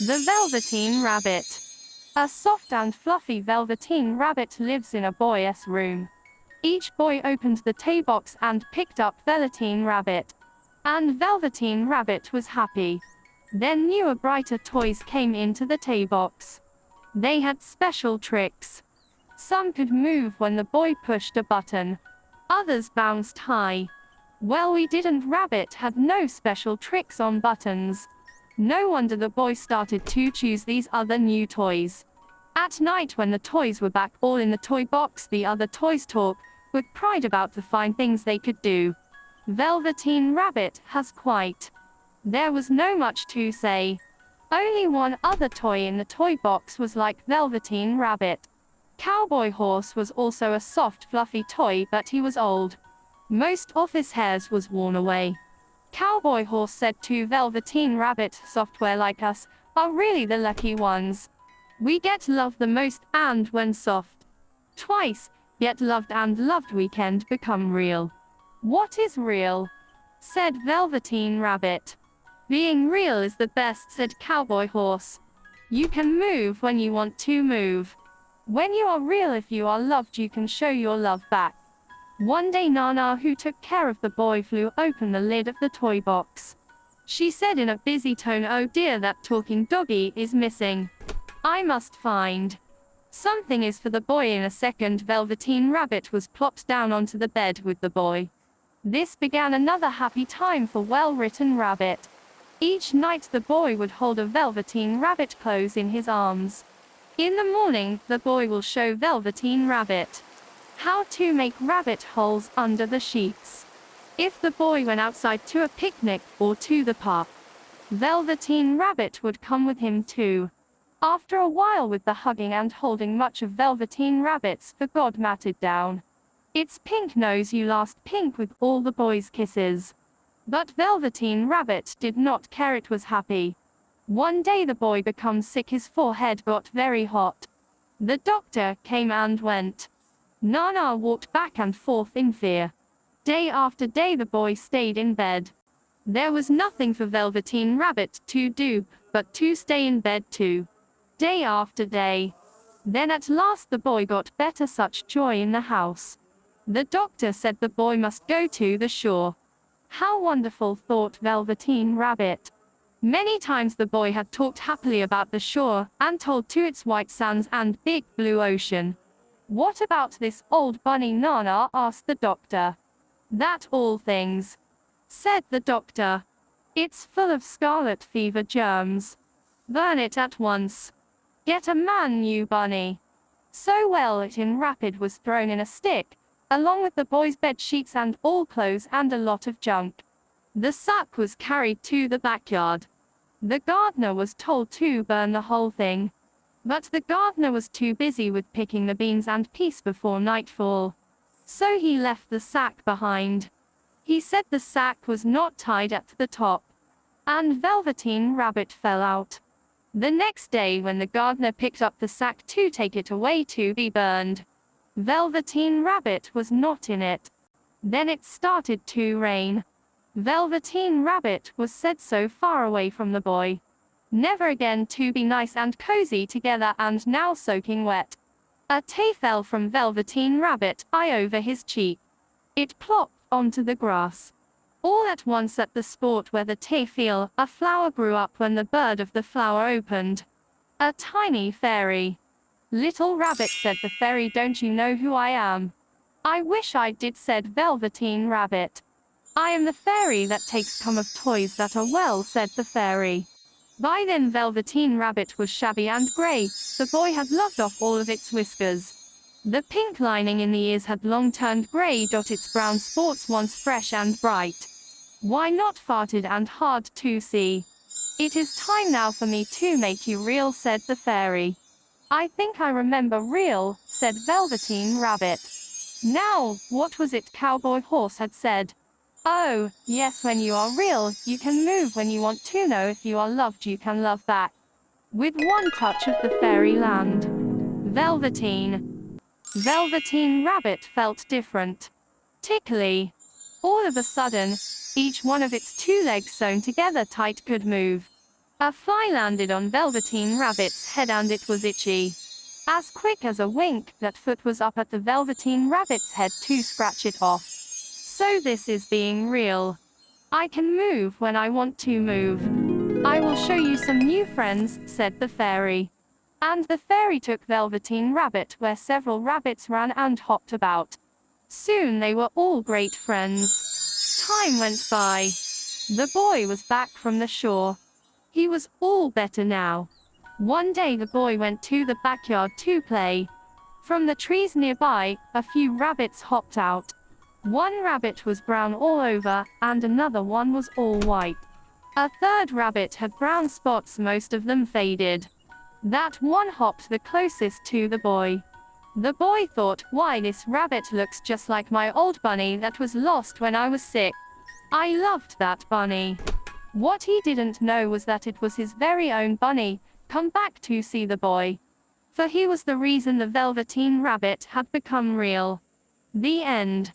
The Velveteen Rabbit. A soft and fluffy velveteen rabbit lives in a boy's room. Each boy opened the toy box and picked up Veleteen Rabbit. And Velveteen Rabbit was happy. Then newer brighter toys came into the toy box. They had special tricks. Some could move when the boy pushed a button. Others bounced high. Well, we didn't. Rabbit had no special tricks on buttons. No wonder the boy started to choose these other new toys. At night when the toys were back all in the toy box, the other toys talked with pride about the fine things they could do. Velveteen Rabbit has quite. There was no much to say. Only one other toy in the toy box was like Velveteen Rabbit. Cowboy Horse was also a soft fluffy toy, but he was old. Most of his hairs was worn away. Cowboy Horse said to Velveteen Rabbit, "Software like us are really the lucky ones. We get loved the most, and when soft twice, yet loved and loved we can't become real." "What is real?" said Velveteen Rabbit. "Being real is the best," said Cowboy Horse. "You can move when you want to move. When you are real, if you are loved, you can show your love back." One day Nana, who took care of the boy, flew open the lid of the toy box. She said in a busy tone, "Oh dear, that talking doggy is missing. I must find something is for the boy." In a second, Velveteen Rabbit was plopped down onto the bed with the boy. This began another happy time for Well-Written Rabbit. Each night the boy would hold a Velveteen Rabbit close in his arms. In the morning, the boy will show Velveteen Rabbit how to make rabbit holes under the sheets. If the boy went outside to a picnic or to the park, Velveteen Rabbit would come with him too. After a while, with the hugging and holding, much of Velveteen Rabbit's for God matted down. Its pink nose you last pink with all the boy's kisses. But Velveteen Rabbit did not care, it was happy. One day the boy became sick, his forehead got very hot. The doctor came and went. Nana walked back and forth in fear. Day after day the boy stayed in bed. There was nothing for Velveteen Rabbit to do but to stay in bed too. Day after day. Then at last the boy got better, such joy in the house. The doctor said the boy must go to the shore. How wonderful, thought Velveteen Rabbit. Many times the boy had talked happily about the shore and told to its white sands and big blue ocean. "What about this old bunny, Nana?" asked the doctor. "That all things," said the doctor. "It's full of scarlet fever germs. Burn it at once. Get a man new bunny." So Well-Written Rabbit was thrown in a stick, along with the boy's bed sheets and all clothes and a lot of junk. The sack was carried to the backyard. The gardener was told to burn the whole thing. But the gardener was too busy with picking the beans and peas before nightfall. So he left the sack behind. He said the sack was not tied at the top. And Velveteen Rabbit fell out. The next day when the gardener picked up the sack to take it away to be burned, Velveteen Rabbit was not in it. Then it started to rain. Velveteen Rabbit was said so far away from the boy. Never again to be nice and cozy together, and now soaking wet. A tea fell from Velveteen Rabbit eye over his cheek. It plopped onto the grass. All at once at the spot where the tea fell, a flower grew up when the bud of the flower opened. A tiny fairy. "Little Rabbit," said the fairy, "don't you know who I am?" "I wish I did," said Velveteen Rabbit. "I am the fairy that takes come of toys that are well," said the fairy. By then Velveteen Rabbit was shabby and grey. The boy had lopped off all of its whiskers. The pink lining in the ears had long turned grey. Its brown spots, once fresh and bright, why not farted and hard to see. "It is time now for me to make you real," said the fairy. "I think I remember real," said Velveteen Rabbit. Now, what was it Cowboy Horse had said? "Oh, yes, when you are real, you can move when you want to know. If you are loved, you can love back." With one touch of the fairyland. Velveteen Rabbit felt different. Tickly. All of a sudden, each one of its two legs sewn together tight could move. A fly landed on Velveteen Rabbit's head and it was itchy. As quick as a wink, that foot was up at the Velveteen Rabbit's head to scratch it off. So this is being real. I can move when I want to move. I will show you some new friends, said the fairy. And the fairy took Velveteen Rabbit where several rabbits ran and hopped about. Soon they were all great friends. Time went by. The boy was back from the shore. He was all better now. One day the boy went to the backyard to play. From the trees nearby, a few rabbits hopped out. One rabbit was brown all over, and another one was all white. A third rabbit had brown spots, most of them faded. That one hopped the closest to the boy. The boy thought, why, this rabbit looks just like my old bunny that was lost when I was sick. I loved that bunny. What he didn't know was that it was his very own bunny, come back to see the boy. For he was the reason the Velveteen Rabbit had become real. The end.